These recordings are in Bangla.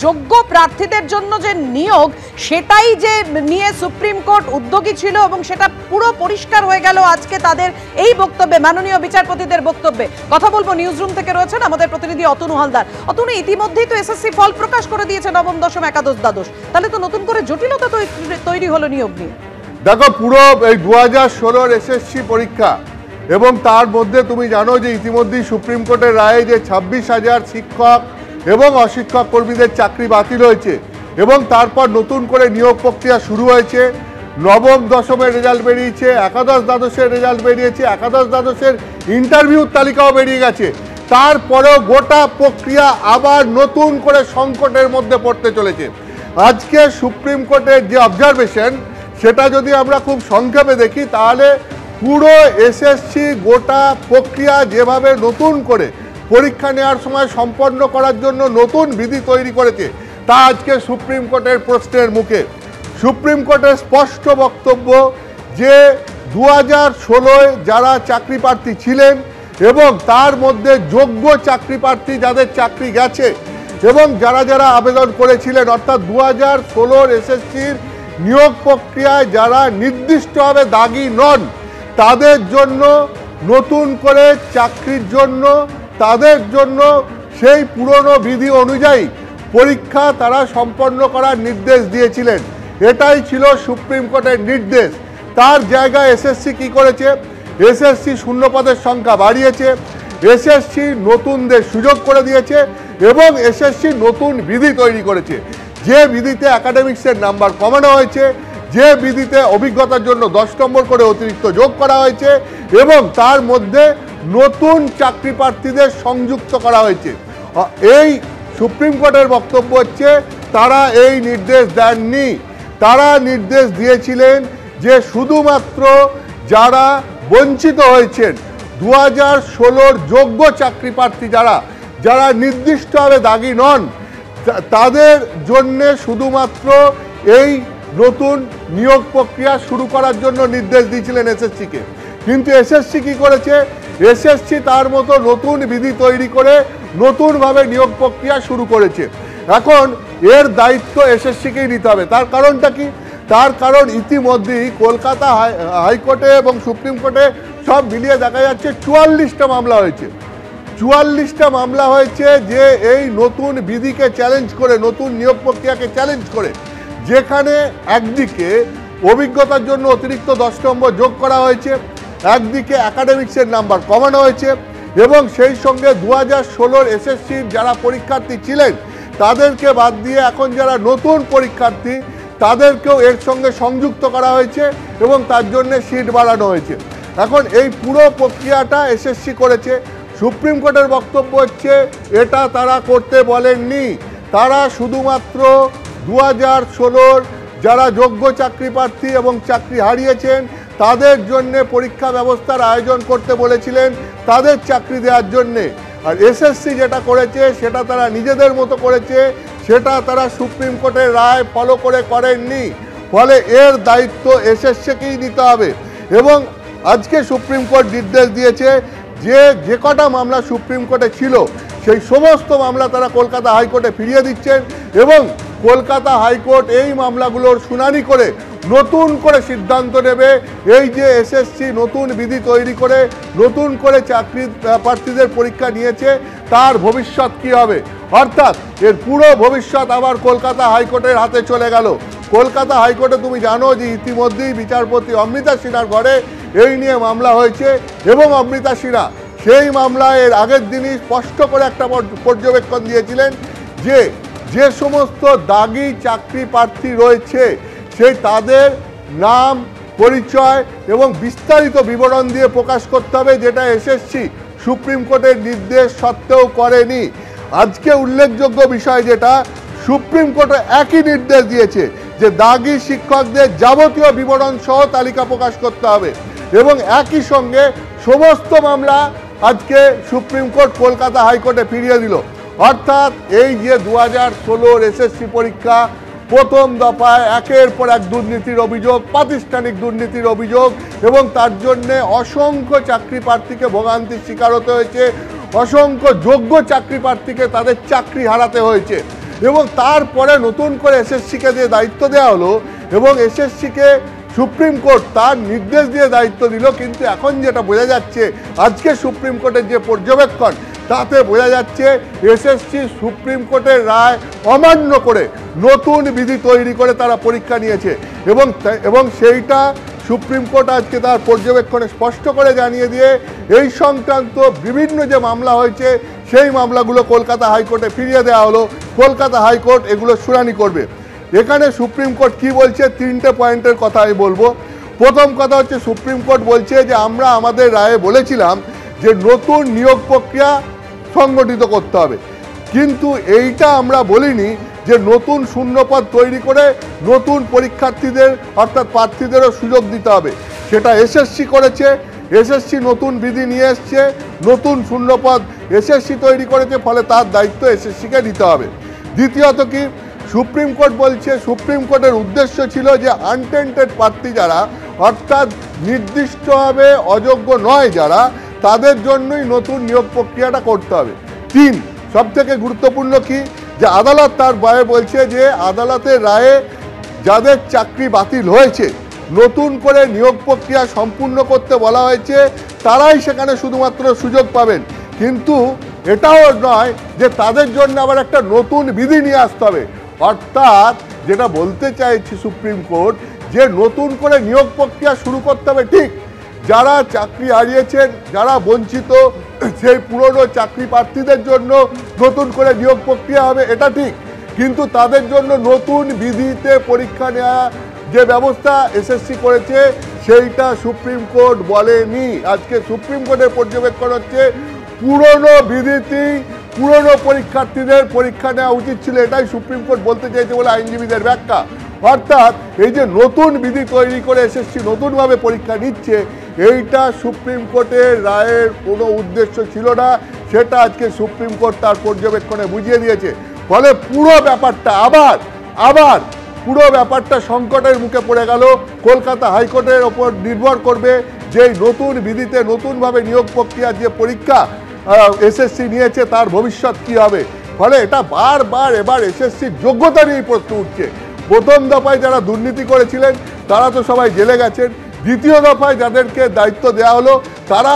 যোগ্য প্রার্থীদের জন্য যে নিয়োগ সেটাই যে নিয়ে সুপ্রিম কোর্ট উদ্যোগী ছিল এবং সেটা পুরো পরিষ্কার হয়ে গেল আজকে তাদের এই বক্তব্যে, মাননীয় বিচারপতিদের বক্তব্যে। কথা বলবো, নিউজ রুম থেকে রয়েছেন আমাদের প্রতিনিধি অতনু হালদার। অতনু, ইতিমধ্যেই তো এসএসসি ফল প্রকাশ করে দিয়েছে নবম, দশম, একাদশ, দ্বাদশ, তাহলে তো নতুন করে জটিলতা তৈরি হলো নিয়োগ নিয়ে। দেখো, পুরো এই 2016 এসএসসি পরীক্ষা এবং তার মধ্যে তুমি জানো যে ইতিমধ্যেই সুপ্রিম কোর্টের রায়ে যে 26,000 শিক্ষক এবং অশিক্ষক কর্মীদের চাকরি বাতিল হয়েছে এবং তারপর নতুন করে নিয়োগ প্রক্রিয়া শুরু হয়েছে। নবম দশমের রেজাল্ট বেরিয়েছে, একাদশ দ্বাদশের রেজাল্ট বেরিয়েছে, একাদশ দ্বাদশের ইন্টারভিউর তালিকাও বেরিয়ে গেছে। তারপরেও গোটা প্রক্রিয়া আবার নতুন করে সংকটের মধ্যে পড়তে চলেছে। আজকে সুপ্রিম কোর্টের যে অবজারভেশন, সেটা যদি আমরা খুব সংক্ষেপে দেখি তাহলে পুরো এসএসসি গোটা প্রক্রিয়া যেভাবে নতুন করে পরীক্ষা নেওয়ার সময় সম্পন্ন করার জন্য নতুন বিধি তৈরি করেছে, তা আজকে সুপ্রিম কোর্টের প্রশ্নের মুখে। সুপ্রিম কোর্টের স্পষ্ট বক্তব্য যে 2016 যারা চাকরি প্রার্থী ছিলেন এবং তার মধ্যে যোগ্য চাকরি প্রার্থী যাদের চাকরি গেছে এবং যারা যারা আবেদন করেছিলেন, অর্থাৎ 2016 এসএসসির নিয়োগ প্রক্রিয়ায় যারা নির্দিষ্টভাবে দাগি নন, তাদের জন্য নতুন করে চাকরির জন্য তাদের জন্য সেই পুরনো বিধি অনুযায়ী পরীক্ষা তারা সম্পন্ন করার নির্দেশ দিয়েছিলেন। এটাই ছিল সুপ্রিম কোর্টের নির্দেশ। তার জায়গায় এসএসসি কি করেছে? এসএসসি শূন্যপদের সংখ্যা বাড়িয়েছে, এসএসসি নতুনদের সুযোগ করে দিয়েছে এবং এসএসসি নতুন বিধি তৈরি করেছে। যে বিধিতে একাডেমিক্সের নাম্বার কমানো হয়েছে, যে বিধিতে অভিজ্ঞতার জন্য 10 নম্বর করে অতিরিক্ত যোগ করা হয়েছে এবং তার মধ্যে নতুন চাকরি প্রার্থীদের সংযুক্ত করা হয়েছে। এই সুপ্রিম কোর্টের বক্তব্য হচ্ছে তারা এই নির্দেশ দেননি। তারা নির্দেশ দিয়েছিলেন যে শুধুমাত্র যারা বঞ্চিত হয়েছেন, 2016 যোগ্য চাকরি প্রার্থী যারা নির্দিষ্টভাবে দাগি নন, তাদের জন্যে শুধুমাত্র এই নতুন নিয়োগ প্রক্রিয়া শুরু করার জন্য নির্দেশ দিয়েছিলেন এসএসসিকে। কিন্তু এসএসসি কি করেছে? এসএসসি তার মতো নতুন বিধি তৈরি করে নতুনভাবে নিয়োগ প্রক্রিয়া শুরু করেছে। এখন এর দায়িত্ব এসএসসিকেই নিতে হবে। তার কারণটা কি? তার কারণ ইতিমধ্যেই কলকাতা হাইকোর্টে এবং সুপ্রিম কোর্টে সব মিলিয়ে দেখা যাচ্ছে 44টা মামলা হয়েছে। 44টা মামলা হয়েছে যে এই নতুন বিধিকে চ্যালেঞ্জ করে, নতুন নিয়োগ প্রক্রিয়াকে চ্যালেঞ্জ করে, যেখানে একদিকে অভিজ্ঞতার জন্য অতিরিক্ত 10 নম্বর যোগ করা হয়েছে, একদিকে একাডেমিক্সের নাম্বার কমানো হয়েছে এবং সেই সঙ্গে 2016 এসএসসির যারা পরীক্ষার্থী ছিলেন তাদেরকে বাদ দিয়ে এখন যারা নতুন পরীক্ষার্থী তাদেরকেও এর সঙ্গে সংযুক্ত করা হয়েছে এবং তার জন্য সিট বাড়ানো হয়েছে। এখন এই পুরো প্রক্রিয়াটা এসএসসি করেছে। সুপ্রিম কোর্টের বক্তব্য হচ্ছে এটা তারা করতে বলেননি। তারা শুধুমাত্র 2016 যারা যোগ্য চাকরি প্রার্থী এবং চাকরি হারিয়েছেন তাদের জন্যে পরীক্ষা ব্যবস্থার আয়োজন করতে বলেছিলেন, তাদের চাকরি দেওয়ার জন্যে। আর এসএসসি যেটা করেছে সেটা তারা নিজেদের মতো করেছে, সেটা তারা সুপ্রিম কোর্টের রায় ফলো করে করেননি। ফলে এর দায়িত্ব এসএসসিকেই নিতে হবে। এবং আজকে সুপ্রিম কোর্ট নির্দেশ দিয়েছে যে কটা মামলা সুপ্রিম কোর্টে ছিল সেই সমস্ত মামলা তারা কলকাতা হাইকোর্টে ফিরিয়ে দিচ্ছেন এবং কলকাতা হাইকোর্ট এই মামলাগুলোর শুনানি করে নতুন করে সিদ্ধান্ত নেবে এই যে এসএসসি নতুন বিধি তৈরি করে নতুন করে চাকরি প্রার্থীদের পরীক্ষা নিয়েছে তার ভবিষ্যৎ কী হবে। অর্থাৎ এর পুরো ভবিষ্যৎ আবার কলকাতা হাইকোর্টের হাতে চলে গেল। কলকাতা হাইকোর্টে তুমি জানো যে ইতিমধ্যেই বিচারপতি অমৃতা সিনহার ঘরে এই নিয়ে মামলা হয়েছে এবং অমৃতা সিনহা সেই মামলায় এর আগের দিনই স্পষ্ট করে একটা পর্যবেক্ষণ দিয়েছিলেন যে সমস্ত দাগি চাকরি প্রার্থী রয়েছে সেই তাদের নাম, পরিচয় এবং বিস্তারিত বিবরণ দিয়ে প্রকাশ করতে হবে, যেটা এসএসসি সুপ্রিম কোর্টের নির্দেশ সত্ত্বেও করেনি। আজকে উল্লেখযোগ্য বিষয় যেটা, সুপ্রিম কোর্টে একই নির্দেশ দিয়েছে যে দাগি শিক্ষকদের যাবতীয় বিবরণ সহ তালিকা প্রকাশ করতে হবে এবং একই সঙ্গে সমস্ত মামলা আজকে সুপ্রিম কোর্ট কলকাতা হাইকোর্টে ফিরিয়ে দিল। অর্থাৎ এই যে 2016 এসএসসি পরীক্ষা প্রথম দফায় একের পর এক দুর্নীতির অভিযোগ, প্রাতিষ্ঠানিক দুর্নীতির অভিযোগ এবং তার জন্যে অসংখ্য চাকরি প্রার্থীকে ভোগান্তির শিকার হতে হয়েছে, অসংখ্য যোগ্য চাকরি প্রার্থীকে তাদের চাকরি হারাতে হয়েছে। এবং তারপরে নতুন করে এসএসসিকে দিয়ে দায়িত্ব দেওয়া হলো এবং এসএসসিকে সুপ্রিম কোর্ট তার নির্দেশ দিয়ে দায়িত্ব দিল। কিন্তু এখন যেটা বোঝা যাচ্ছে আজকে সুপ্রিম কোর্টের যে পর্যবেক্ষণ তাতে বোঝা যাচ্ছে এসএসসি সুপ্রিম কোর্টের রায় অমান্য করে নতুন বিধি তৈরি করে তারা পরীক্ষা নিয়েছে এবং সেইটা সুপ্রিম কোর্ট আজকে তার পর্যবেক্ষণে স্পষ্ট করে জানিয়ে দিয়ে এই সংক্রান্ত বিভিন্ন যে মামলা হয়েছে সেই মামলাগুলো কলকাতা হাইকোর্টে ফিরিয়ে দেওয়া হলো। কলকাতা হাইকোর্ট এগুলো শুনানি করবে। এখানে সুপ্রিম কোর্ট কি বলছে, তিনটে পয়েন্টের কথা আমি বলবো। প্রথম কথা হচ্ছে সুপ্রিম কোর্ট বলছে যে আমরা আমাদের রায়ে বলেছিলাম যে নতুন নিয়োগ প্রক্রিয়া সংগঠিত করতে হবে, কিন্তু এইটা আমরা বলিনি যে নতুন শূন্যপদ তৈরি করে নতুন পরীক্ষার্থীদের অর্থাৎ প্রার্থীদেরও সুযোগ দিতে হবে। সেটা এসএসসি করেছে, এসএসসি নতুন বিধি নিয়ে এসছে, নতুন শূন্যপদ এসএসসি তৈরি করেছে, ফলে তার দায়িত্ব এসএসসিকে নিতে হবে। দ্বিতীয়ত কি, সুপ্রিম কোর্ট বলছে সুপ্রিম কোর্টের উদ্দেশ্য ছিল যে আনটেন্টেড প্রার্থী যারা অর্থাৎ নির্দিষ্টভাবে অযোগ্য নয় যারা, তাদের জন্যই নতুন নিয়োগ প্রক্রিয়াটা করতে হবে। তিন, সবথেকে গুরুত্বপূর্ণ কি, যে আদালত তার রায়ে বলছে যে আদালতের রায়ে যাদের চাকরি বাতিল হয়েছে নতুন করে নিয়োগ প্রক্রিয়া সম্পূর্ণ করতে বলা হয়েছে, তারাই সেখানে শুধুমাত্র সুযোগ পাবেন। কিন্তু এটাও নয় যে তাদের জন্য আবার একটা নতুন বিধি নিয়ে আসতে হবে। অর্থাৎ যেটা বলতে চাইছি সুপ্রিম কোর্ট, যে নতুন করে নিয়োগ প্রক্রিয়া শুরু করতে হবে ঠিক, যারা চাকরি হারিয়েছেন, যারা বঞ্চিত, সেই পুরনো চাকরি প্রার্থীদের জন্য নতুন করে নিয়োগ প্রক্রিয়া হবে, এটা ঠিক, কিন্তু তাদের জন্য নতুন বিধিতে পরীক্ষা নেওয়া যে ব্যবস্থা এসএসসি করেছে সেইটা সুপ্রিম কোর্ট বলেনি। আজকে সুপ্রিম কোর্টের পর্যবেক্ষণ হচ্ছে পুরনো বিধিতেই পুরনো পরীক্ষার্থীদের পরীক্ষা নেওয়া উচিত ছিল, এটাই সুপ্রিম কোর্ট বলতে চাইছে বলে আইনজীবীদের ব্যাখ্যা। অর্থাৎ এই যে নতুন বিধি তৈরি করে এসএসসি নতুনভাবে পরীক্ষা নিচ্ছে, এইটা সুপ্রিম কোর্টের রায়ের কোনো উদ্দেশ্য ছিল না, সেটা আজকে সুপ্রিম কোর্ট তার পর্যবেক্ষণে বুঝিয়ে দিয়েছে। ফলে পুরো ব্যাপারটা আবার পুরো ব্যাপারটা সংকটের মুখে পড়ে গেল। কলকাতা হাইকোর্টের ওপর নির্ভর করবে যে নতুন বিধিতে নতুনভাবে নিয়োগ প্রক্রিয়ার যে পরীক্ষা এসএসসি নিয়েছে তার ভবিষ্যৎ কি হবে। ফলে এটা বারবার এবার এসএসসির যোগ্যতা নিয়েই প্রশ্ন উঠছে। প্রথম দফায় যারা দুর্নীতি করেছিলেন তারা তো সবাই জেলে গেছেন, দ্বিতীয় দফায় যাদেরকে দায়িত্ব দেওয়া হলো তারা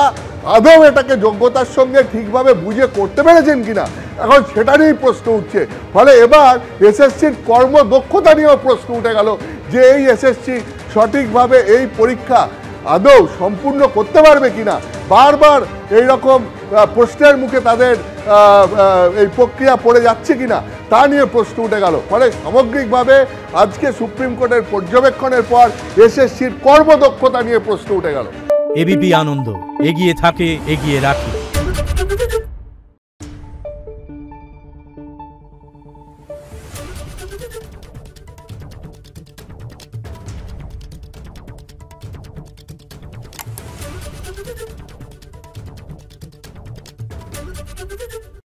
আদৌ এটাকে যোগ্যতার সঙ্গে ঠিকভাবে বুঝে করতে পেরেছেন কিনা, এখন সেটা নিয়েই প্রশ্ন উঠছে। ফলে এবার এসএসসির কর্মদক্ষতা নিয়েও প্রশ্ন উঠে গেল যে এই এসএসসি সঠিকভাবে এই পরীক্ষা আদৌ সম্পূর্ণ করতে পারবে কিনা। বারবার এইরকম প্রশ্নের মুখে তাদের এই প্রক্রিয়া পড়ে যাচ্ছে কিনা তা নিয়ে প্রশ্ন উঠে গেল। ফলে সামগ্রিকভাবে আজকে সুপ্রিম কোর্টের পর্যবেক্ষণের পর এসএসসির কর্মদক্ষতা নিয়ে প্রশ্ন উঠে গেল। এবিপি আনন্দ, এগিয়ে থাকে, এগিয়ে রাখে। Thank you.